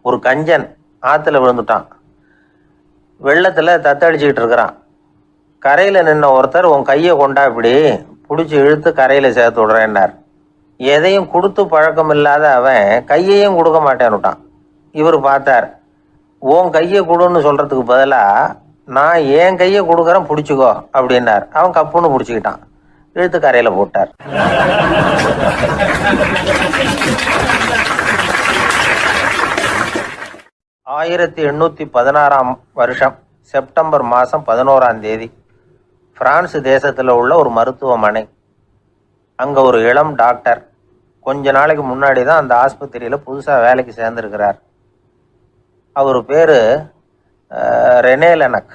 ஒரு கஞ்சன் ஆற்றுல விழுந்துட்டான். வெள்ளத்தில் தத்தளிச்சுக்கிட்டு இருக்கிறான். கரையில் நின்ன ஒருத்தர் உன் கையை கொண்டா இப்படி பிடிச்சி இழுத்து கரையில் சேர்த்து விடுறேன்னார். எதையும் கொடுத்து பழக்கம் இல்லாத அவன் கையையும் கொடுக்க மாட்டேன்னுட்டான். இவர் பார்த்தார், உன் கையை கொடுன்னு சொல்கிறதுக்கு பதிலாக நான் என் கையை கொடுக்குறேன் பிடிச்சிக்கோ அப்படின்னார். அவன் கப்புன்னு பிடிச்சிக்கிட்டான், இழுத்து கரையில் போட்டார். 1816 வருஷம் செப்டம்பர் மாதம் 11 பிரான்ஸ் தேசத்தில் உள்ள ஒரு மருத்துவமனை. அங்கே ஒரு இளம் டாக்டர் கொஞ்ச நாளைக்கு முன்னாடி தான் அந்த ஆஸ்பத்திரியில் புதுசாக வேலைக்கு சேர்ந்துருக்கிறார். அவர் பேர் ரெனே லெனக்.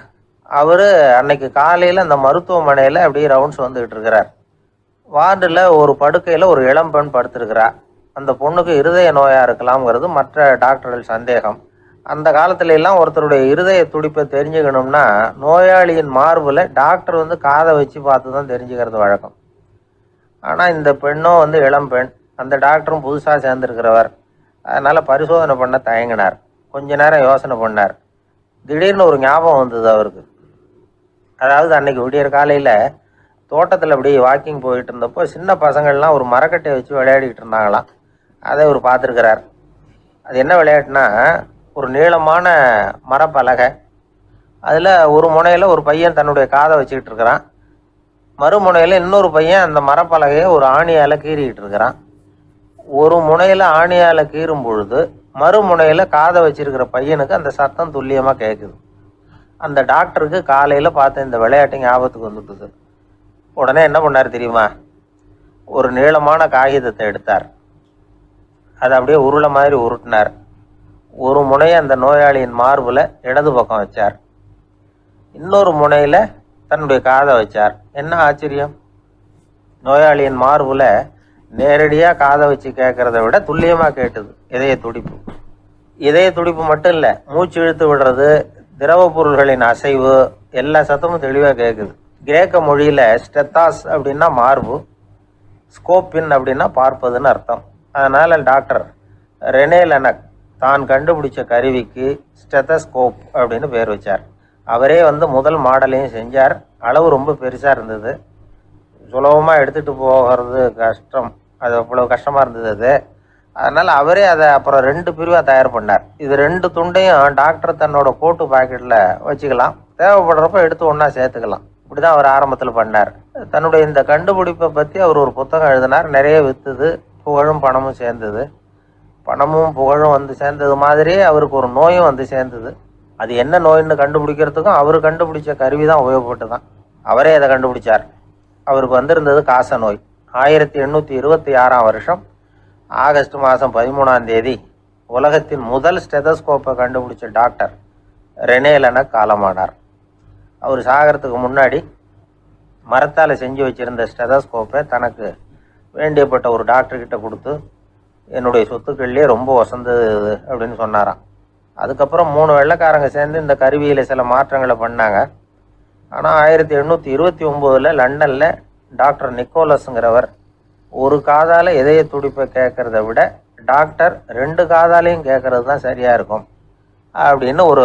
அவர் அன்னைக்கு காலையில் அந்த மருத்துவமனையில் அப்படியே ரவுண்ட்ஸ் வந்துக்கிட்டு இருக்கிறார். வார்டில் ஒரு படுக்கையில் ஒரு இளம் பெண் படுத்திருக்கிறார். அந்த பொண்ணுக்கு இருதய நோயாக இருக்கலாம்ங்கிறது மற்ற டாக்டர்கள் சந்தேகம். அந்த காலத்துல எல்லாம் ஒருத்தருடைய இருதய துடிப்பை தெரிஞ்சுக்கணும்னா நோயாளியின் மார்பில் டாக்டர் காதை வச்சு பார்த்து தான் தெரிஞ்சுக்கிறது வழக்கம். ஆனால் இந்த பெண்ணும் இளம் பெண், அந்த டாக்டரும் புதுசாக சேர்ந்துருக்கிறவர். அதனால் பரிசோதனை பண்ண தயங்கினார். கொஞ்ச நேரம் யோசனை பண்ணார். திடீர்னு ஒரு ஞாபகம் வந்தது அவருக்கு. அதாவது அன்னைக்கு விடியற் காலையில் தோட்டத்தில் அப்படியே வாக்கிங் போயிட்டு இருந்தப்போ சின்ன பசங்கள்லாம் ஒரு மரக்கட்டையை வச்சு விளையாடிக்கிட்டு இருந்தாங்களாம். அதை அவர் பார்த்துருக்கிறார். அது என்ன விளையாட்டுனா, ஒரு நீளமான மரப்பலகை, அதில் ஒரு முனையில் ஒரு பையன் தன்னுடைய காதை வச்சுக்கிட்டு இருக்கிறான். மறுமுனையில் இன்னொரு பையன் அந்த மரப்பலகையை ஒரு ஆணியால் கீறிக்கிட்டு இருக்கிறான். ஒரு முனையில் ஆணியால் கீறும் பொழுது மறுமுனையில் காதை வச்சிருக்கிற பையனுக்கு அந்த சத்தம் துல்லியமாக கேட்குது. அந்த டாக்டருக்கு காலையில் பார்த்த இந்த விளையாட்டு ஞாபகத்துக்கு வந்துட்டுது. உடனே என்ன பண்ணார் தெரியுமா? ஒரு நீளமான காகிதத்தை எடுத்தார். அதை அப்படியே உருளை மாதிரி உருட்டினார். ஒரு முனையை அந்த நோயாளியின் மார்பில் இடது பக்கம் வச்சார். இன்னொரு முனையில் தன்னுடைய காதை வச்சார். என்ன ஆச்சரியம்! நோயாளியின் மார்பில் நேரடியாக காதை வச்சு கேட்குறத விட துல்லியமாக கேட்டுது இதய துடிப்பு. இதய துடிப்பு மட்டும் இல்லை, மூச்சு இழுத்து விடுறது, திரவ பொருள்களின் அசைவு, எல்லா சத்தமும் தெளிவாக கேட்குது. கிரேக்க மொழியில் ஸ்டெத்தாஸ் அப்படின்னா மார்பு, ஸ்கோப்பின் அப்படின்னா பார்ப்பதுன்னு அர்த்தம். அதனால் டாக்டர் ரெனே லெனக் தான் கண்டுபிடிச்ச கருவிக்கு ஸ்டெத்தஸ்கோப் அப்படின்னு பேர் வச்சார். அவரே முதல் மாடலையும் செஞ்சார். அளவு ரொம்ப பெருசாக இருந்தது, சுலபமாக எடுத்துகிட்டு போகிறது கஷ்டம், அது அவ்வளோ கஷ்டமாக இருந்தது அது. அதனால் அவரே அதை அப்புறம் 2 பிரிவாக தயார் பண்ணார். இது 2 துண்டையும் டாக்டர் தன்னோட கோட்டு பாக்கெட்டில் வச்சுக்கலாம், தேவைப்படுறப்ப எடுத்து ஒன்றா சேர்த்துக்கலாம். இப்படி தான் அவர் ஆரம்பத்தில் பண்ணார். தன்னுடைய இந்த கண்டுபிடிப்பை பற்றி அவர் ஒரு புத்தகம் எழுதினார். நிறைய விற்றுது, புகழும் பணமும் சேர்ந்தது. பணமும் புகழும் சேர்ந்தது மாதிரியே அவருக்கு ஒரு நோயும் சேர்ந்தது. அது என்ன நோயின்னு கண்டுபிடிக்கிறதுக்கும் அவர் கண்டுபிடிச்ச கருவி தான் உபயோகப்பட்டு தான். அவரே அதை கண்டுபிடிச்சார். அவருக்கு வந்திருந்தது காச நோய். 1826 வருஷம் ஆகஸ்ட் மாதம் 13 உலகத்தின் முதல் ஸ்டெதஸ்கோப்பை கண்டுபிடிச்ச டாக்டர் ரெனே லெனக் காலமானார். அவர் சாகிறதுக்கு முன்னாடி மரத்தால் செஞ்சு வச்சுருந்த ஸ்டெதஸ்கோப்பை தனக்கு வேண்டியப்பட்ட ஒரு டாக்டர்கிட்ட கொடுத்து, என்னுடைய சொத்துக்கள்லேயே ரொம்ப வசந்தது அப்படின்னு சொன்னாராம். அதுக்கப்புறம் 3 வெள்ளைக்காரங்க சேர்ந்து இந்த கருவியில் சில மாற்றங்களை பண்ணாங்க. ஆனால் 1829 லண்டனில் டாக்டர் நிக்கோலஸுங்கிறவர் ஒரு காதால் இதய துடிப்பை கேட்குறத விட டாக்டர் 2 காதாலையும் கேட்கறது தான் சரியாக இருக்கும் அப்படின்னு ஒரு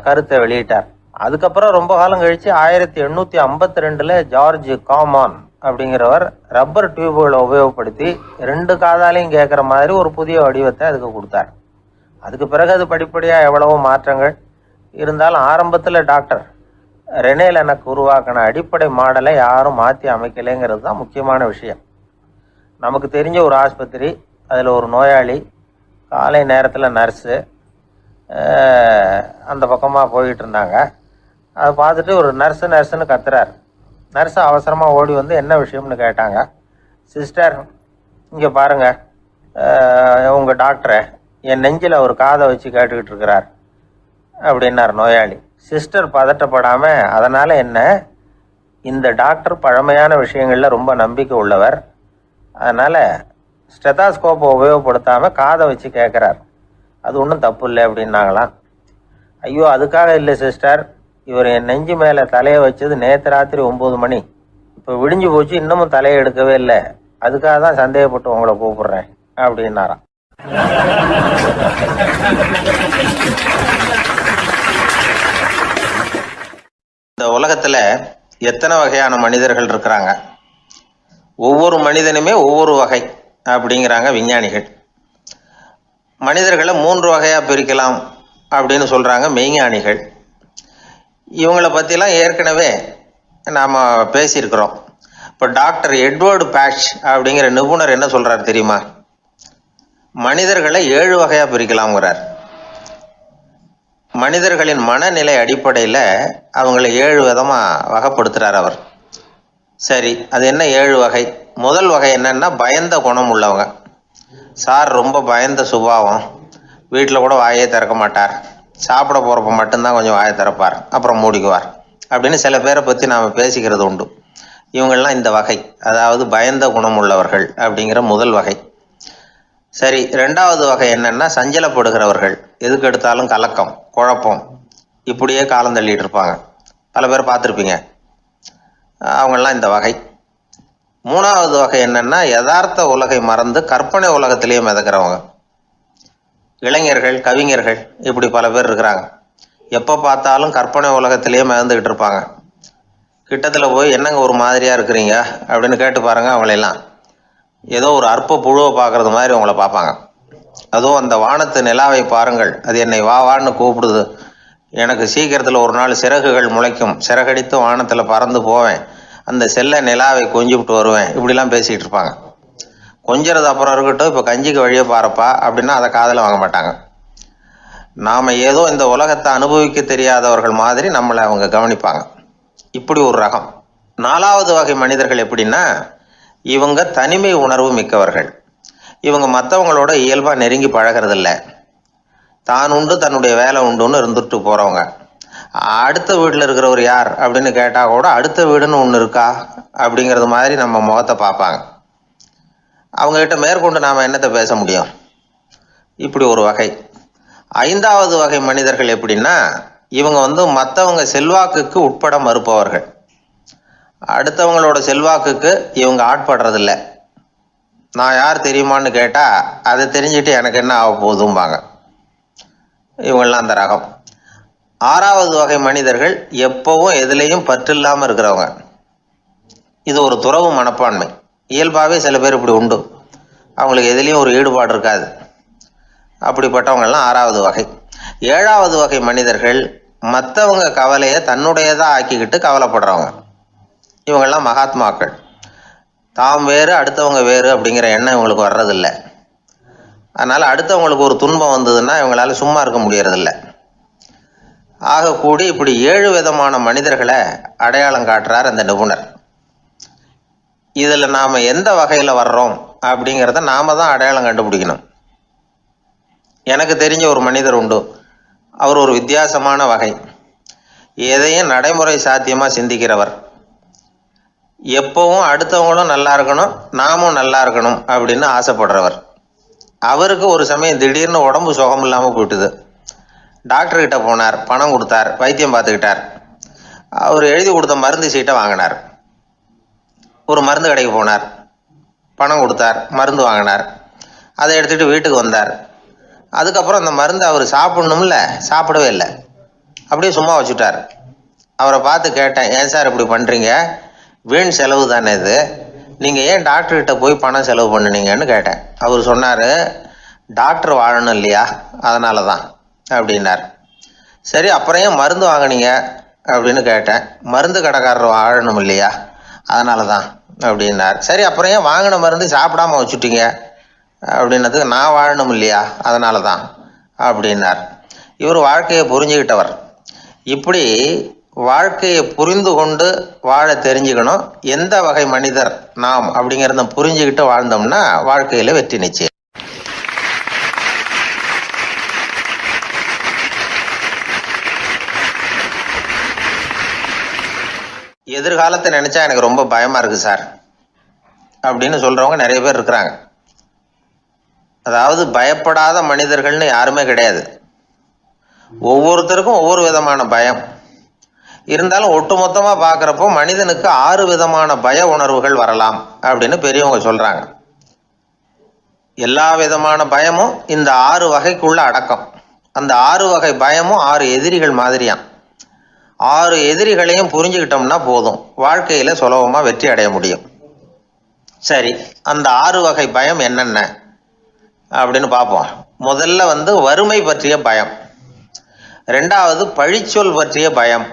கருத்தை வெளியிட்டார். அதுக்கப்புறம் ரொம்ப காலம் கழித்து 1852 ஜார்ஜ் காமான் அப்படிங்கிறவர் ரப்பர் டியூபுகளை உபயோகப்படுத்தி 2 காதாலையும் கேட்குற மாதிரி ஒரு புதிய வடிவத்தை அதுக்கு கொடுத்தார். அதுக்கு பிறகு அது படிப்படியாக எவ்வளவோ மாற்றங்கள் இருந்தாலும் ஆரம்பத்தில் டாக்டர் ரெனே லெனக் உருவாக்கின அடிப்படை மாடலை யாரும் மாற்றி அமைக்கலைங்கிறது தான் முக்கியமான விஷயம். நமக்கு தெரிஞ்ச ஒரு ஆஸ்பத்திரி, அதில் ஒரு நோயாளி, காலை நேரத்தில் நர்ஸு அந்த பக்கமாக போயிட்டு இருந்தாங்க. அதை பார்த்துட்டு ஒரு நர்ஸுன்னு கத்துறார். நர்ஸு அவசரமாக ஓடி என்ன விஷயம்னு கேட்டாங்க. சிஸ்டர், இங்கே பாருங்கள், உங்கள் டாக்டரை என் நெஞ்சில் ஒரு காதை வச்சு கேட்டுக்கிட்டு இருக்கிறார் அப்படின்னார் நோயாளி. சிஸ்டர் பதட்டப்படாமல், அதனால் என்ன, இந்த டாக்டர் பழமையான விஷயங்களில் ரொம்ப நம்பிக்கை உள்ளவர், அதனால் ஸ்டெதாஸ்கோப்பை உபயோகப்படுத்தாமல் காதை வச்சு கேட்குறார், அது ஒன்றும் தப்பு இல்லை அப்படின்னாங்களாம். ஐயோ, அதுக்காக இல்லை சிஸ்டர், இவர் என் நெஞ்சு மேலே தலையை வச்சது நேற்று ராத்திரி 9 மணி, இப்போ விடிஞ்சு போச்சு, இன்னமும் தலையை எடுக்கவே இல்லை, அதுக்காக தான் சந்தேகப்பட்டு உங்களை கூப்பிடுறேன் அப்படின்னாராம். எத்தனை வகையான மனிதர்கள் இருக்கிறாங்க, ஒவ்வொரு மனிதனுமே ஒவ்வொரு வகை அப்படிங்கிறாங்க விஞ்ஞானிகள். மனிதர்களை 3 வகையாக பிரிக்கலாம் அப்படின்னு சொல்கிறாங்க மெய்ஞானிகள். இவங்களை பற்றிலாம் ஏற்கனவே நாம் பேசியிருக்கிறோம். இப்போ டாக்டர் எட்வர்டு பேட்ச் அப்படிங்கிற நிபுணர் என்ன சொல்கிறார் தெரியுமா? மனிதர்களை 7 வகையாக பிரிக்கலாம்ங்கிறார். மனிதர்களின் மனநிலை அடிப்படையில் அவங்கள 7 விதமாக வகைப்படுத்துகிறார் அவர். சரி, அது என்ன 7 வகை? முதல் வகை என்னன்னா பயந்த குணம் உள்ளவங்க. சார் ரொம்ப பயந்த சுபாவம், வீட்டில் கூட வாயே திறக்க மாட்டார், சாப்பிட போகிறப்ப மட்டும்தான் கொஞ்சம் வாயை திறப்பார், அப்புறம் மூடிக்குவார் அப்படின்னு சில பேரை பற்றி நாம் பேசிக்கிறது உண்டு. இவங்கெல்லாம் இந்த வகை, அதாவது பயந்த குணம் உள்ளவர்கள் அப்படிங்கிற முதல் வகை. சரி, 2வது வகை என்னன்னா சஞ்சலப்படுகிறவர்கள், எதுக்கு எடுத்தாலும் கலக்கம், குழப்பம், இப்படியே காலம் தள்ளிட்டு இருப்பாங்க. பல பேர் பார்த்துருப்பீங்க. அவங்கெல்லாம் இந்த வகை. 3வது வகை என்னன்னா யதார்த்த உலகை மறந்து கற்பனை உலகத்திலேயே மிதக்கிறவங்க. இளைஞர்கள், கவிஞர்கள், இப்படி பல பேர் இருக்கிறாங்க. எப்போ பார்த்தாலும் கற்பனை உலகத்திலேயே மிதந்துக்கிட்டு இருப்பாங்க. கிட்டத்தில் போய் என்னங்க ஒரு மாதிரியாக இருக்கிறீங்க அப்படின்னு கேட்டு பாருங்க, அவங்களெல்லாம் ஏதோ ஒரு அற்ப புழுவை பார்க்குறது மாதிரி அவங்கள பார்ப்பாங்க. அதுவும் அந்த வானத்து நிலாவை பாருங்கள், அது என்னை வா வான்னு கூப்பிடுது, எனக்கு சீக்கிரத்தில் ஒரு நாள் சிறகுகள் முளைக்கும், சிறகடித்து வானத்தில் பறந்து போவேன், அந்த செல்ல நிலாவை கொஞ்சிவிட்டு வருவேன், இப்படிலாம் பேசிகிட்டு இருப்பாங்க. கொஞ்சிறது அப்புறம் இருக்கட்டும், இப்போ கஞ்சிக்கு வழியே பாருப்பா அப்படின்னா அதை காதில் வாங்க மாட்டாங்க. நாம் ஏதோ இந்த உலகத்தை அனுபவிக்க தெரியாதவர்கள் மாதிரி நம்மளை அவங்க கவனிப்பாங்க. இப்படி ஒரு ரகம். 4வது வகை மனிதர்கள் எப்படின்னா, இவங்க தனிமை உணர்வு மிக்கவர்கள். இவங்க மற்றவங்களோட இயல்பாக நெருங்கி பழகிறதில்ல, தான் உண்டு தன்னுடைய வேலை உண்டுன்னு இருந்துட்டு போகிறவங்க. அடுத்த வீட்டில் இருக்கிறவர் யார் அப்படின்னு கேட்டால் கூட அடுத்த வீடுன்னு ஒன்று இருக்கா அப்படிங்கிறது மாதிரி நம்ம முகத்தை பார்ப்பாங்க. அவங்ககிட்ட மேற்கொண்டு நாம் என்னத்தை பேச முடியும்? இப்படி ஒரு வகை. 5வது வகை மனிதர்கள் எப்படின்னா, இவங்க மற்றவங்க செல்வாக்குக்கு உட்பட மறுப்பவர்கள். அடுத்தவங்களோட செல்வாக்குக்கு இவங்க ஆட்படுறதில்ல. நான் யார் தெரியுமான்னு கேட்டால் அதை தெரிஞ்சுட்டு எனக்கு என்ன ஆக போகுதும்பாங்க. இவங்கெல்லாம் அந்த ரகம். 6வது வகை மனிதர்கள் எப்பவும் எதுலேயும் பற்றில்லாமல் இருக்கிறவங்க. இது ஒரு துறவு மனப்பான்மை. இயல்பாகவே சில பேர் இப்படி உண்டு, அவங்களுக்கு எதுலேயும் ஒரு ஈடுபாடு இருக்காது. அப்படிப்பட்டவங்கெல்லாம் 6வது வகை. 7வது வகை மனிதர்கள் மற்றவங்க கவலையை தன்னுடையதாக ஆக்கிக்கிட்டு கவலைப்படுறவங்க. இவங்கெல்லாம் மகாத்மாக்கள். தாம் வேறு அடுத்தவங்க வேறு அப்படிங்கிற எண்ணம் இவங்களுக்கு வர்றதில்லை. அதனால் அடுத்தவங்களுக்கு ஒரு துன்பம் வந்ததுன்னா இவங்களால சும்மா இருக்க முடியறதில்லை. ஆகக்கூடி இப்படி 7 விதமான மனிதர்களை அடையாளம் காட்டுறார் அந்த நிபுணர். இதில் நாம் எந்த வகையில் வர்றோம் அப்படிங்கிறத நாம தான் அடையாளம் கண்டுபிடிக்கணும். எனக்கு தெரிஞ்ச ஒரு மனிதர் உண்டு. அவர் ஒரு வித்தியாசமான வகை. எதையும் நடைமுறை சாத்தியமாக சிந்திக்கிறவர். எப்பவும் அடுத்தவங்களும் நல்லா இருக்கணும், நாமும் நல்லா இருக்கணும் அப்படின்னு ஆசைப்படுறவர். அவருக்கு ஒரு சமயம் திடீர்னு உடம்பு சுகம் இல்லாமல் போயிட்டுது. டாக்டர்கிட்ட போனார், பணம் கொடுத்தார், வைத்தியம் பார்த்துக்கிட்டார். அவர் எழுதி கொடுத்த மருந்து சீட்டை வாங்கினார். ஒரு மருந்து கடைக்கு போனார், பணம் கொடுத்தார், மருந்து வாங்கினார். அதை எடுத்துகிட்டு வீட்டுக்கு வந்தார். அதுக்கப்புறம் அந்த மருந்து அவர் சாப்பிடணும்ல, சாப்பிடவே இல்லை, அப்படியே சும்மா வச்சுட்டார். அவரை பார்த்து கேட்டேன், ஏன் சார் இப்படி பண்ணுறீங்க, வீண் செலவு தானே இது, நீங்கள் ஏன் டாக்டர்கிட்ட போய் பணம் செலவு பண்ணினீங்கன்னு கேட்டேன். அவர் சொன்னார், டாக்டர் வாழணும் இல்லையா, அதனால தான் அப்படின்னார். சரி, அப்புறம் ஏன் மருந்து வாங்கினீங்க அப்படின்னு கேட்டேன். மருந்து கடைக்காரர் வாழணும் இல்லையா, அதனால தான் அப்படின்னார். சரி, அப்புறம் ஏன் வாங்கின மருந்து சாப்பிடாம வச்சுட்டீங்க அப்படின்னதுக்கு, நான் வாழணும் இல்லையா அதனால தான் அப்படின்னார். இவர் வாழ்க்கையை புரிஞ்சுக்கிட்டவர். இப்படி வாழ்க்கையை புரிந்து கொண்டு வாழ தெரிஞ்சுக்கணும். எந்த வகை மனிதர் நாம் அப்படிங்கிறத புரிஞ்சுக்கிட்டு வாழ்ந்தோம்னா வாழ்க்கையில் வெற்றி நிச்சயம். எதிர்காலத்தை நினைச்சா எனக்கு ரொம்ப பயமா இருக்கு சார் அப்படின்னு சொல்றவங்க நிறைய பேர் இருக்கிறாங்க. அதாவது பயப்படாத மனிதர்கள்னு யாருமே கிடையாது. ஒவ்வொருத்தருக்கும் ஒவ்வொரு விதமான பயம் இருந்தாலும் ஒட்டுமொத்தமா பார்க்குறப்போ மனிதனுக்கு 6 விதமான பய உணர்வுகள் வரலாம் அப்படின்னு பெரியவங்க சொல்றாங்க. எல்லா விதமான பயமும் இந்த 6 வகைக்குள்ள அடக்கம். அந்த 6 வகை பயமும் 6 எதிரிகள் மாதிரியாம். 6 எதிரிகளையும் புரிஞ்சுக்கிட்டோம்னா போதும், வாழ்க்கையில சுலபமா வெற்றி அடைய முடியும். சரி, அந்த 6 வகை பயம் என்னென்ன அப்படின்னு பார்ப்போம். முதல்ல வறுமை பற்றிய பயம், 2வது பழிச்சொல் பற்றிய பயம்,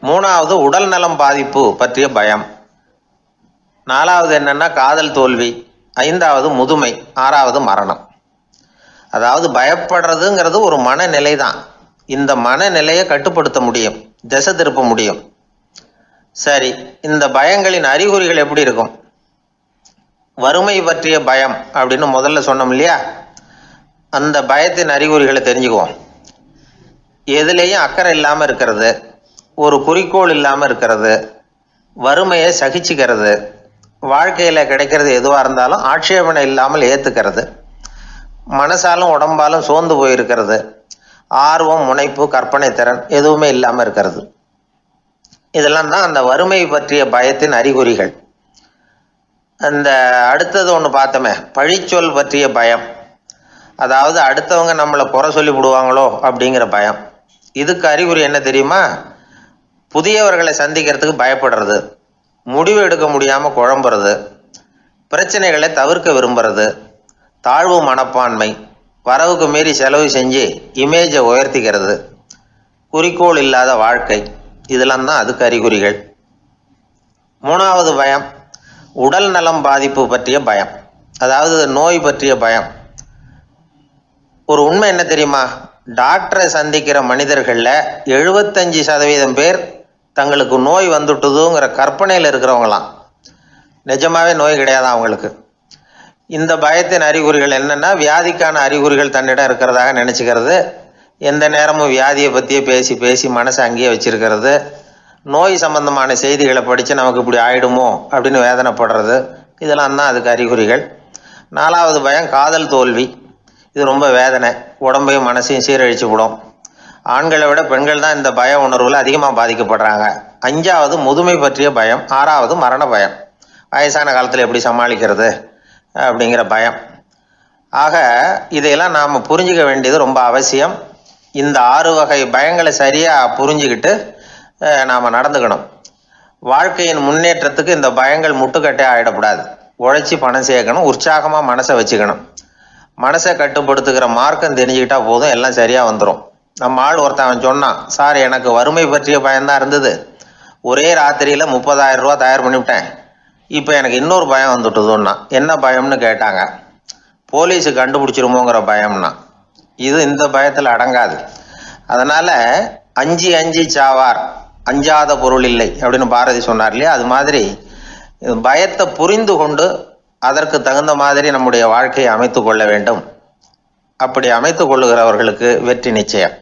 3வது உடல் நலம் பாதிப்பு பற்றிய பயம், 4வது என்னன்னா காதல் தோல்வி, 5வது முதுமை, 6வது மரணம். அதாவது பயப்படுறதுங்கிறது ஒரு மனநிலை தான். இந்த மனநிலையை கட்டுப்படுத்த முடியும், திசை திருப்ப முடியும். சரி, இந்த பயங்களின் அறிகுறிகள் எப்படி இருக்கும்? வறுமை பற்றிய பயம் அப்படின்னு முதல்ல சொன்னோம் இல்லையா, அந்த பயத்தின் அறிகுறிகளை தெரிஞ்சுக்குவோம். எதுலேயும் அக்கறை இல்லாமல் இருக்கிறது, ஒரு குறிக்கோள் இல்லாமல் இருக்கிறது, வறுமையை சகிச்சுக்கிறது, வாழ்க்கையில் கிடைக்கிறது எதுவாக இருந்தாலும் ஆட்சேபனை இல்லாமல் ஏற்றுக்கிறது, மனசாலும் உடம்பாலும் சோர்ந்து போயிருக்கிறது, ஆர்வம், முனைப்பு, கற்பனை திறன் எதுவுமே இல்லாமல் இருக்கிறது. இதெல்லாம் தான் அந்த வறுமை பற்றிய பயத்தின் அறிகுறிகள். அந்த அடுத்தது ஒன்று பார்த்தோமே, பழிச்சொல் பற்றிய பயம். அதாவது அடுத்தவங்க நம்மளை குறை சொல்லி விடுவாங்களோ அப்படிங்கிற பயம். இதுக்கு அறிகுறி என்ன தெரியுமா? புதியவர்களை சந்திக்கிறதுக்கு பயப்படுறது, முடிவு எடுக்க முடியாமல் குழம்புறது, பிரச்சனைகளை தவிர்க்க விரும்புறது, தாழ்வு மனப்பான்மை, வரவுக்கு மீறி செலவு செஞ்சு இமேஜை உயர்த்திக்கிறது, குறிக்கோள் இல்லாத வாழ்க்கை. இதெல்லாம் தான் அதுக்கு அறிகுறிகள். 3வது பயம் உடல் நலம் பாதிப்பு பற்றிய பயம், அதாவது நோய் பற்றிய பயம். ஒரு உண்மை என்ன தெரியுமா? டாக்டரை சந்திக்கிற மனிதர்களில் 75% பேர் தங்களுக்கு நோய் வந்துட்டுதுங்கிற கற்பனையில் இருக்கிறவங்களாம். நிஜமாவே நோய் கிடையாதான் அவங்களுக்கு. இந்த பயத்தின் அறிகுறிகள் என்னென்னா, வியாதிக்கான அறிகுறிகள் தன்னிடம் இருக்கிறதாக நினச்சிக்கிறது, எந்த நேரமும் வியாதியை பற்றியே பேசி பேசி மனசை அங்கேயே வச்சிருக்கிறது, நோய் சம்பந்தமான செய்திகளை படித்து நமக்கு இப்படி ஆயிடுமோ அப்படின்னு வேதனைப்படுறது. இதெல்லாம் தான் அதுக்கு அறிகுறிகள். 4வது பயம் காதல் தோல்வி. இது ரொம்ப வேதனை, உடம்பையும் மனசையும் சீரழிச்சு விடும். ஆண்களை விட பெண்கள் தான் இந்த பய உணர்வில் அதிகமாக பாதிக்கப்படுறாங்க. 5வது முதுமை பற்றிய பயம். 6வது மரண பயம், வயசான காலத்தில் எப்படி சமாளிக்கிறது அப்படிங்கிற பயம். ஆக இதையெல்லாம் நாம் புரிஞ்சிக்க வேண்டியது ரொம்ப அவசியம். இந்த 6 வகை பயங்களை சரியாக புரிஞ்சுக்கிட்டு நாம் நடந்துக்கணும். வாழ்க்கையின் முன்னேற்றத்துக்கு இந்த பயங்கள் முட்டுக்கட்டே ஆகிடக்கூடாது. உழைச்சி பணம் சேர்க்கணும், உற்சாகமாக மனசை வச்சுக்கணும். மனசை கட்டுப்படுத்துகிற மார்க்கம் தெரிஞ்சுக்கிட்டா போதும், எல்லாம் சரியாக வந்துடும். நம்ம ஆள் ஒருத்தன் சொன்னான், சார் எனக்கு வறுமை பற்றிய பயம்தான் இருந்தது, ஒரே ராத்திரியில் 30,000 ரூபா தயார் பண்ணிவிட்டேன், இப்போ எனக்கு இன்னொரு பயம் வந்துட்டுதுன்னா. என்ன பயம்னு கேட்டாங்க. போலீஸு கண்டுபிடிச்சிருமோங்கிற பயம்னா. இது இந்த பயத்தில் அடங்காது. அதனால் அஞ்சி அஞ்சி சாவார், அஞ்சாத பொருள் இல்லை அப்படின்னு பாரதி சொன்னார் இல்லையா, அது மாதிரி பயத்தை புரிந்து கொண்டு அதற்கு தகுந்த மாதிரி நம்முடைய வாழ்க்கையை அமைத்து கொள்ள வேண்டும். அப்படி அமைத்து கொள்ளுகிறவர்களுக்கு வெற்றி நிச்சயம்.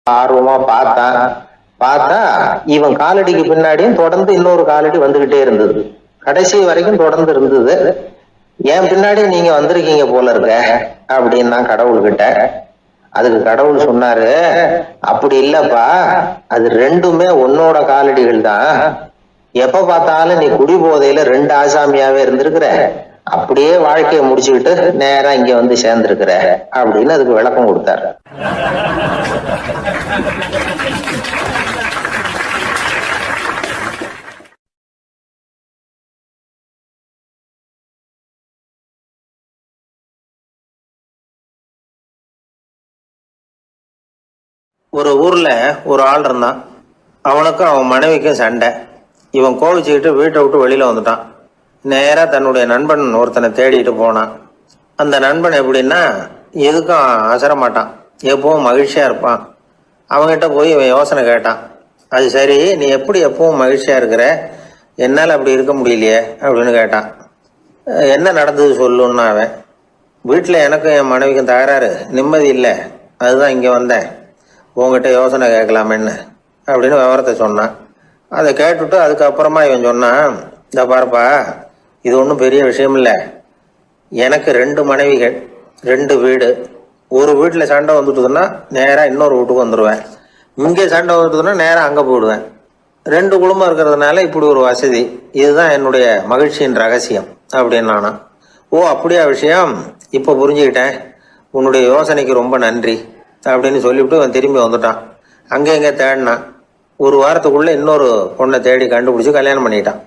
ஆர்வமா பார்த்தா இவன் காலடிக்கு பின்னாடியும் தொடர்ந்து இன்னொரு காலடி வந்துகிட்டே இருந்தது. கடைசி வரைக்கும் தொடர்ந்து இருந்தது. என் பின்னாடி நீங்க வந்திருக்கீங்க போல இருக்க அப்படின்னு நான் கடவுள்கிட்ட. அதுக்கு கடவுள் சொன்னாரு, அப்படி இல்லப்பா, அது ரெண்டுமே உன்னோட காலடிகள் தான். எப்ப பார்த்தாலும் நீ குடி போதையில 2 ஆசாமியாவே இருந்திருக்கிற, அப்படியே வாழ்க்கையை முடிச்சுக்கிட்டு நேரா இங்க வந்து சேர்ந்திருக்கிற அப்படின்னு அதுக்கு விளக்கம் கொடுத்தாரு. ஒரு ஊர்ல ஒரு ஆள் இருந்தான். அவனுக்கும் அவன் மனைவிக்கும் சண்டை. இவன் கோவிச்சுக்கிட்டு வீட்டை விட்டு வெளியில வந்துட்டான். நேரா தன்னுடைய நண்பன் ஒருத்தனை தேடிட்டு போனான். அந்த நண்பன் எப்படின்னா, எதுக்கும் அசர மாட்டான், எப்பவும் மகிழ்ச்சியா இருப்பான். அவங்ககிட்ட போய் இவன் யோசனை கேட்டான். அது சரி, நீ எப்படி எப்பவும் மகிழ்ச்சியா இருக்கிற, என்னால் அப்படி இருக்க முடியலையே அப்படின்னு கேட்டான். என்ன நடந்தது சொல்லுன்னா அவன். வீட்டில் எனக்கும் என் மனைவிக்கும் தகராறு, நிம்மதி இல்லை. அதுதான் இங்கே வந்தேன், உங்ககிட்ட யோசனை கேட்கலாமேன்னு அப்படின்னு விவரத்தை சொன்னான். அதை கேட்டுவிட்டு அதுக்கப்புறமா இவன் சொன்னான், இந்த பாருப்பா, இது ஒன்றும் பெரிய விஷயம் இல்லை. எனக்கு 2 மனைவிகள், 2 வீடு. ஒரு வீட்டில் சண்டை வந்துட்டுதுன்னா நேராக இன்னொரு வீட்டுக்கு வந்துடுவேன். இங்கே சண்டை வந்துட்டுதுன்னா நேராக அங்கே போயிடுவேன். 2 குடும்பம் இருக்கிறதுனால இப்படி ஒரு வசதி. இதுதான் என்னுடைய மகிழ்ச்சியின் ரகசியம் அப்படின்னு நானா. ஓ அப்படியா விஷயம், இப்போ புரிஞ்சுக்கிட்டேன், உன்னுடைய யோசனைக்கு ரொம்ப நன்றி அப்படின்னு சொல்லிவிட்டு அவன் திரும்பி வந்துட்டான். அங்கே இங்கே தேடினான். ஒரு வாரத்துக்குள்ளே இன்னொரு பொண்ணை தேடி கண்டுபிடிச்சி கல்யாணம் பண்ணிட்டான்.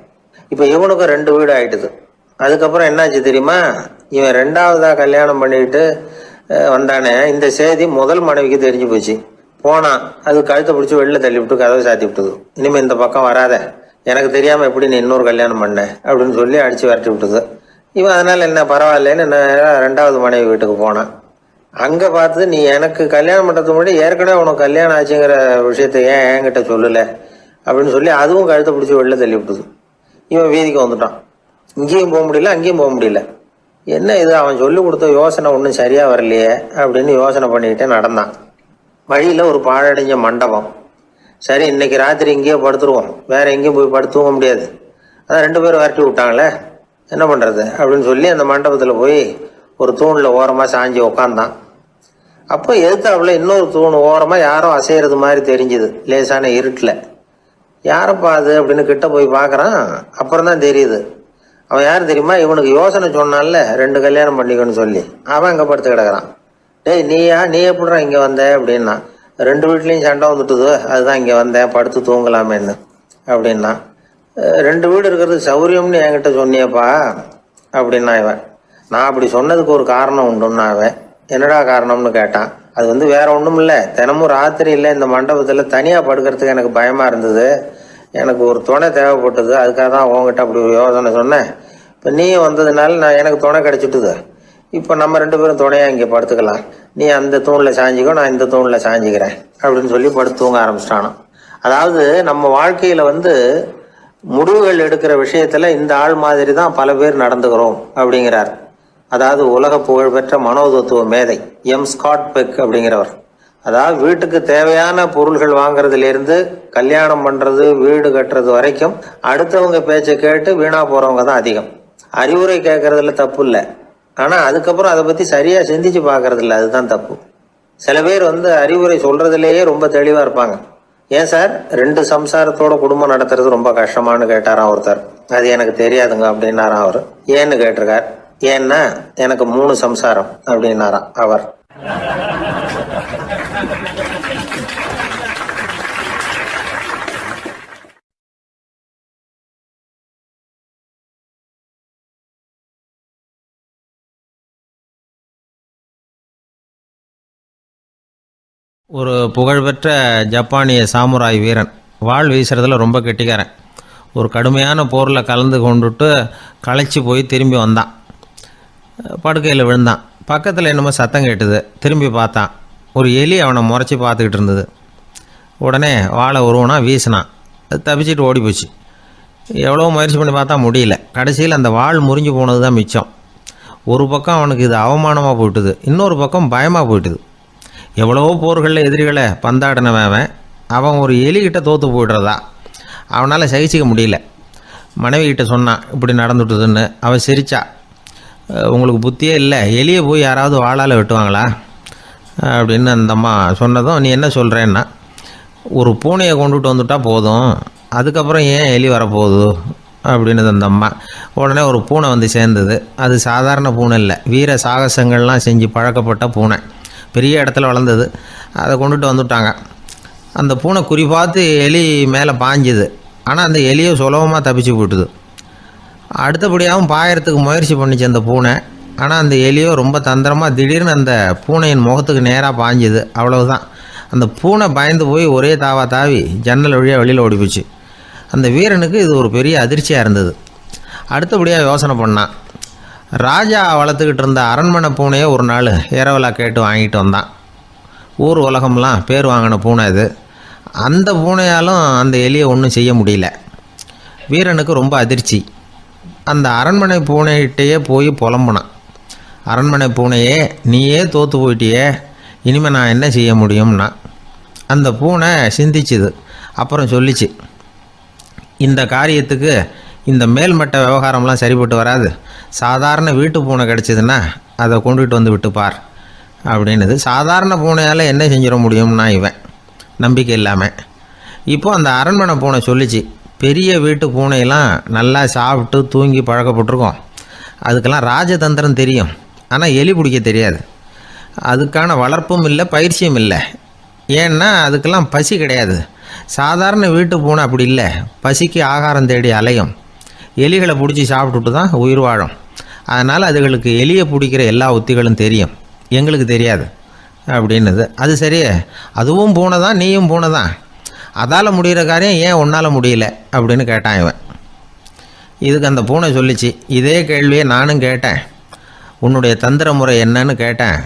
இப்போ இவனுக்கும் 2 வீடு ஆயிட்டுது. அதுக்கப்புறம் என்னாச்சு தெரியுமா, இவன் 2வதாக கல்யாணம் பண்ணிக்கிட்டு வந்தானே, இந்த செய்தி முதல் மனைவிக்கு தெரிஞ்சு போச்சு. போனான், அது கழுத்தை பிடிச்சி வெளில தள்ளி விட்டு கதவை சாத்தி விட்டுது. இனிமேல் இந்த பக்கம் வராத, எனக்கு தெரியாமல் எப்படி நீ இன்னொரு கல்யாணம் பண்ண அப்படின்னு சொல்லி அடித்து விரட்டி விட்டுது. இவன் அதனால் என்ன பரவாயில்லன்னு 2வது மனைவி வீட்டுக்கு போனான். அங்கே பார்த்து, நீ எனக்கு கல்யாணம் பண்ணுறதுக்கு முன்னாடி ஏற்கனவே உனக்கு கல்யாணம் ஆச்சுங்கிற விஷயத்த ஏன் என்கிட்ட சொல்லலை அப்படின்னு சொல்லி அதுவும் கழுத்தை பிடிச்சி வெளில தள்ளி விட்டுது. இவன் வீதிக்கு வந்துட்டான். இங்கேயும் போக முடியல, அங்கேயும் போக முடியல. என்ன இது, அவன் சொல்லி கொடுத்த யோசனை ஒன்றும் சரியாக வரலையே அப்படின்னு யோசனை பண்ணிக்கிட்டே நடந்தான். வழியில் ஒரு பாழடைஞ்ச மண்டபம். சரி, இன்னைக்கு ராத்திரி இங்கேயே படுத்துருவோம், வேற எங்கேயும் போய் படுத்துவ முடியாது. அதான் 2 பேரும் விரட்டி விட்டாங்களே, என்ன பண்ணுறது அப்படின்னு சொல்லி அந்த மண்டபத்தில் போய் ஒரு தூணில் ஓரமாக சாஞ்சி உக்காந்தான். அப்போ எதிர்த்தாப்புல இன்னொரு தூண் ஓரமாக யாரோ அசைகிறது மாதிரி தெரிஞ்சுது, லேசான இருட்டில். யாரப்பா அது அப்படின்னு கிட்ட போய் பார்க்குறான். அப்புறம் தான் தெரியுது, அவன் யார் தெரியுமா, இவனுக்கு யோசனை சொன்னான்ல 2 கல்யாணம் பண்ணிக்கணும்னு சொல்லி, அவன் அங்கே படுத்து கிடக்குறான். டேய் நீ எப்படிடா இங்கே வந்த அப்படின்னா, 2 வீட்லேயும் சண்டை வந்துட்டுது, அதுதான் இங்கே வந்தேன், படுத்து தூங்கலாமேன்னு அப்படின்னா. 2 வீடு இருக்கிறது சௌரியம்னு என்கிட்ட சொன்னியப்பா அப்படின்னா இவன். நான் அப்படி சொன்னதுக்கு ஒரு காரணம் உண்டுன்னா அவன். என்னடா காரணம்னு கேட்டான். அது வேற ஒன்றும் இல்லை, தினமும் ராத்திரியில் இந்த மண்டபத்தில் தனியாக படுக்கிறதுக்கு எனக்கு பயமாக இருந்தது, எனக்கு ஒரு துணை தேவைப்பட்டது, அதுக்காக தான் உங்ககிட்ட அப்படி ஒரு யோசனை சொன்னேன். இப்போ நீ வந்ததுனால எனக்கு துணை கிடைச்சிட்டுது. இப்போ நம்ம 2 பேரும் துணையாக இங்கே படுத்துக்கலாம், நீ அந்த தூணில் சாஞ்சிக்கோ, நான் இந்த தூணில் சாஞ்சிக்கிறேன் அப்படின்னு சொல்லி படுத்து தூங்க ஆரம்பிச்சிட்டானோ. அதாவது நம்ம வாழ்க்கையில் முடிவுகள் எடுக்கிற விஷயத்துல இந்த ஆள் மாதிரி தான் பல பேர் நடந்துக்கிறோம் அப்படிங்கிறார். அதாவது உலக புகழ்பெற்ற மனோதத்துவ மேதை எம் ஸ்காட் பெக் அப்படிங்கிறவர். அதாவது வீட்டுக்கு தேவையான பொருள்கள் வாங்குறதுலேருந்து கல்யாணம் பண்ணுறது, வீடு கட்டுறது வரைக்கும் அடுத்தவங்க பேச்சை கேட்டு வீணா போகிறவங்க தான் அதிகம். அறிவுரை கேட்கறதுல தப்பு இல்லை, ஆனால் அதுக்கப்புறம் அதை பற்றி சரியாக சிந்திச்சு பார்க்கறதில்ல, அதுதான் தப்பு. சில பேர் அறிவுரை சொல்கிறதுலேயே ரொம்ப தெளிவாக இருப்பாங்க. ஏன் சார் 2 சம்சாரத்தோட குடும்பம் நடத்துறது ரொம்ப கஷ்டமானு கேட்டாராம் ஒருத்தர். அது எனக்கு தெரியாதுங்க அப்படின்னாராம் அவர். ஏன்னு கேட்டிருக்கார். ஏன்னா எனக்கு 3 சம்சாரம் அப்படின்னாராம் அவர். ஒரு புகழ்பெற்ற ஜப்பானிய சாமுராய் வீரன், வாள் வீசுறதுல ரொம்ப கெட்டிக்காரன். ஒரு கடுமையான போரில் கலந்து கொண்டுட்டு களைச்சி போய் திரும்பி வந்தான். படுக்கையில் விழுந்தான். பக்கத்தில் என்னமோ சத்தம் கேட்டுது. திரும்பி பார்த்தான். ஒரு எலி அவனை முறைச்சி பார்த்துக்கிட்டு இருந்தது. உடனே வாழை உருவனா வீசினான். அது தப்பிச்சிட்டு ஓடி போச்சு. எவ்வளோ முயற்சி பண்ணி பார்த்தா முடியல. கடைசியில் அந்த வாள் முறிஞ்சு போனது தான் மிச்சம். ஒரு பக்கம் அவனுக்கு இது அவமானமாக போயிட்டுது, இன்னொரு பக்கம் பயமாக போயிட்டுது. எவ்வளவோ போர்களில் எதிரிகளை பந்தாடினவன் அவன் ஒரு எலிகிட்ட தோற்று போய்டுறதா அவனால் சகிச்சிக்க முடியல. மனைவிகிட்ட சொன்னான் இப்படி நடந்துட்டுதுன்னு. அவன் சிரிச்சா. உங்களுக்கு புத்தியே இல்லை, எலியை போய் யாராவது வாளால் வெட்டுவாங்களா அப்படின்னு அந்த அம்மா சொன்னதும், நீ என்ன சொல்கிறேன்னா, ஒரு பூனையை கொண்டுட்டு வந்துட்டா போதும், அதுக்கப்புறம் ஏன் எலி வரப்போகுது அப்படின்னது அந்த அம்மா. உடனே ஒரு பூனை சேர்ந்தது. அது சாதாரண பூனை இல்லை, வீர சாகசங்கள்லாம் செஞ்சு பழக்கப்பட்ட பூனை. பெரிய இடத்துல வளர்ந்தது. அதை கொண்டுட்டு வந்துட்டாங்க. அந்த பூனை குறி பார்த்து எலி மேலே பாஞ்சுது. ஆனால் அந்த எலியை சுலபமாக தப்பிச்சு போட்டுது. அடுத்தபடியாகவும் பாயறதுக்கு முயற்சி பண்ணிச்சு அந்த பூனை. ஆனால் அந்த எலியோ ரொம்ப தந்திரமாக திடீர்னு அந்த பூனையின் முகத்துக்கு நேராக பாஞ்சுது. அவ்வளவுதான். அந்த பூனை பயந்து போய் ஒரே தாவி ஜன்னல் வழியாக வெளியில் ஓடிப்போச்சு. அந்த வீரனுக்கு இது ஒரு பெரிய அதிர்ச்சியாக இருந்தது. அடுத்தபடியாக யோசனை பண்ணான். ராஜா வளர்த்துக்கிட்டு இருந்த அரண்மனை பூனையை ஒரு நாள் இரவலா கேட்டு வாங்கிட்டு வந்தான். ஊர் உலகம்லாம் பேர் வாங்கின பூனை இது. அந்த பூனையாலும் அந்த எலியை ஒன்றும் செய்ய முடியல. வீரனுக்கு ரொம்ப அதிர்ச்சி. அந்த அரண்மனை பூனைகிட்டையே போய் புலம்புனான். அரண்மனை பூனையே, நீயே தோற்று போயிட்டியே, இனிமேல் நான் என்ன செய்ய முடியும்னா. அந்த பூனை சிந்திச்சுது. அப்புறம் சொல்லிச்சு, இந்த காரியத்துக்கு இந்த மேல்மட்ட விவகாரம்லாம் சரிப்பட்டு வராது. சாதாரண வீட்டு பூனை கிடச்சிதுன்னா அதை கொண்டுகிட்டு வந்து விட்டுப்பார் அப்படின்னுது. சாதாரண பூனையால் என்ன செஞ்சிட முடியும்னா இவன் நம்பிக்கை இல்லாமல். இப்போது அந்த அரண்மனை பூனை சொல்லிச்சு, பெரிய வீட்டு பூனையெல்லாம் நல்லா சாப்பிட்டு தூங்கி பழக்கப்பட்டிருக்கோம். அதுக்கெல்லாம் ராஜதந்திரம் தெரியும், ஆனால் எலி பிடிக்க தெரியாது. அதுக்கான வளர்ப்பும் இல்லை, பயிற்சியும் இல்லை. ஏன்னா அதுக்கெல்லாம் பசி கிடையாது. சாதாரண வீட்டு பூனை அப்படி இல்லை, பசிக்கு ஆகாரம் தேடி அலையும். எலிகளை பிடிச்சி சாப்பிட்டுட்டு தான் உயிர் வாழும். அதனால் அதுகளுக்கு எலியை பிடிக்கிற எல்லா உத்திகளும் தெரியும், எங்களுக்கு தெரியாது அப்படின்னுது. அது சரியே, அதுவும் பூனை தான், நீயும் பூனை தான், அதால் முடிகிற காரியம் ஏன் உன்னால் முடியல அப்படின்னு கேட்டான் இவன். இதுக்கு அந்த பூனை சொல்லிச்சு, இதே கேள்வியை நானும் கேட்டேன், உன்னுடைய தந்திர முறை என்னன்னு கேட்டேன்.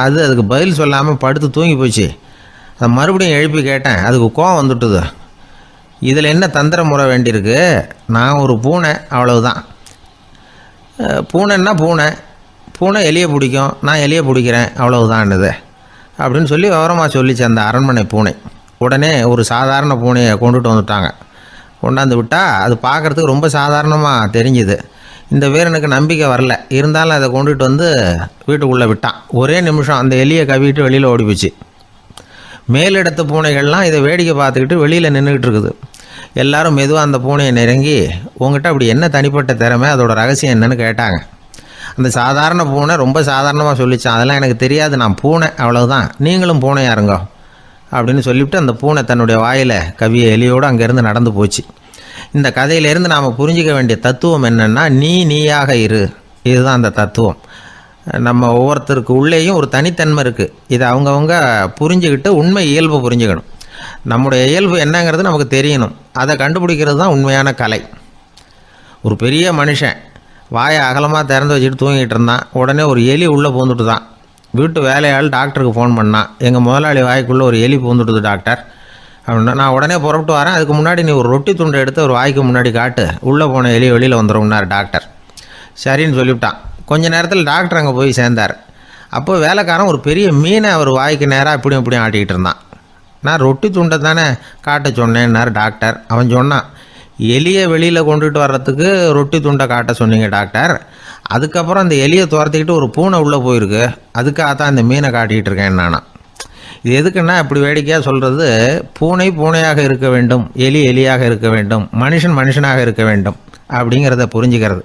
அதுக்கு பதில் சொல்லாமல் படுத்து தூங்கி போச்சு. அதை மறுபடியும் எழுப்பி கேட்டேன், அதுக்கு கோவம் வந்துட்டுது. இதில் என்ன தந்திர முறை வேண்டியிருக்கு, நான் ஒரு பூனை அவ்வளவுதான். பூனைன்னா பூனை, பூனை எலியை பிடிக்கும், நான் எலியை பிடிக்கிறேன் அவ்வளவுதான்னுது அப்படின்னு சொல்லி விவரமாக சொல்லிச்சு அந்த அரண்மனை பூனை. உடனே ஒரு சாதாரண பூனையை கொண்டுட்டு வந்துட்டாங்க. கொண்டாந்து விட்டால் அது பார்க்குறதுக்கு ரொம்ப சாதாரணமாக தெரிஞ்சுது. இந்த வீரனுக்கு நம்பிக்கை வரல. இருந்தாலும் அதை கொண்டுட்டு வந்து வீட்டுக்குள்ளே விட்டான். ஒரே நிமிஷம் அந்த எலியை கவிட்டு வெளியில் ஓடி போச்சு. மேலிடத்து பூனைகள்லாம் இதை வேடிக்கை பார்த்துக்கிட்டு வெளியில் நின்றுக்கிட்டு இருக்குது. எல்லாரும் மெதுவாக அந்த பூனையை நெருங்கி, உங்ககிட்ட அப்படி என்ன தனிப்பட்ட திறமை, அதோட ரகசியம் என்னன்னு கேட்டாங்க. அந்த சாதாரண பூனை ரொம்ப சாதாரணமாக சொல்லிச்சான், அதெல்லாம் எனக்கு தெரியாது, நான் பூனை அவ்வளவுதான், நீங்களும் பூனையா இருங்கோ அப்படின்னு சொல்லிவிட்டு அந்த பூனை தன்னுடைய வாயில் கவிய எலியோடு அங்கேருந்து நடந்து போச்சு. இந்த கதையிலேருந்து நாம் புரிஞ்சிக்க வேண்டிய தத்துவம் என்னென்னா, நீயாக இரு. இதுதான் அந்த தத்துவம். நம்ம ஒவ்வொருத்தருக்கு உள்ளேயும் ஒரு தனித்தன்மை இருக்குது. இதை அவங்கவுங்க புரிஞ்சுக்கிட்டு உண்மை இயல்பு புரிஞ்சுக்கணும். நம்முடைய இயல்பு என்னங்கிறது நமக்கு தெரியணும். அதை கண்டுபிடிக்கிறது தான் உண்மையான கலை. ஒரு பெரிய மனுஷன் வாயை அகலமாக திறந்து வச்சுட்டு தூங்கிட்டு இருந்தான். உடனே ஒரு எலி உள்ளே பூந்துட்டு தான். வீட்டு வேலையாள் டாக்டருக்கு ஃபோன் பண்ணான், எங்கள் முதலாளி வாய்க்குள்ளே ஒரு எலி பூந்துட்டுது டாக்டர் அப்படின்னா. நான் உடனே புறப்பட்டு வரேன், அதுக்கு முன்னாடி நீ ஒரு ரொட்டி துண்டை எடுத்து ஒரு வாய்க்கு முன்னாடி காட்டு, உள்ளே போன எலி வெளியில் வந்துடும்னார் டாக்டர். சரின்னு சொல்லிவிட்டான். கொஞ்ச நேரத்தில் டாக்டர் அங்கே போய் சேர்ந்தார். அப்போ வேலைக்காரன் ஒரு பெரிய மீனை அவர் வாய்க்கு நேராக இப்படியும் இப்படியும் ஆட்டிக்கிட்டு இருந்தான். நான் ரொட்டி துண்டை தானே காட்ட சொன்னேன்னார் டாக்டர். அவன் சொன்னான், எலியை வெளியில் கொண்டுட்டு வர்றதுக்கு ரொட்டி துண்டை காட்ட சொன்னீங்க டாக்டர், அதுக்கப்புறம் அந்த எலியை துரத்திக்கிட்டு ஒரு பூனை உள்ளே போயிருக்கு, அதுக்காக தான் இந்த மீனை காட்டிக்கிட்டு இருக்கேன் நானா. இது எதுக்குன்னா இப்படி வேடிக்கையாக சொல்கிறது, பூனை பூனையாக இருக்க வேண்டும், எலி எலியாக இருக்க வேண்டும், மனுஷன் மனுஷனாக இருக்க வேண்டும் அப்படிங்கிறத புரிஞ்சுக்கிறது.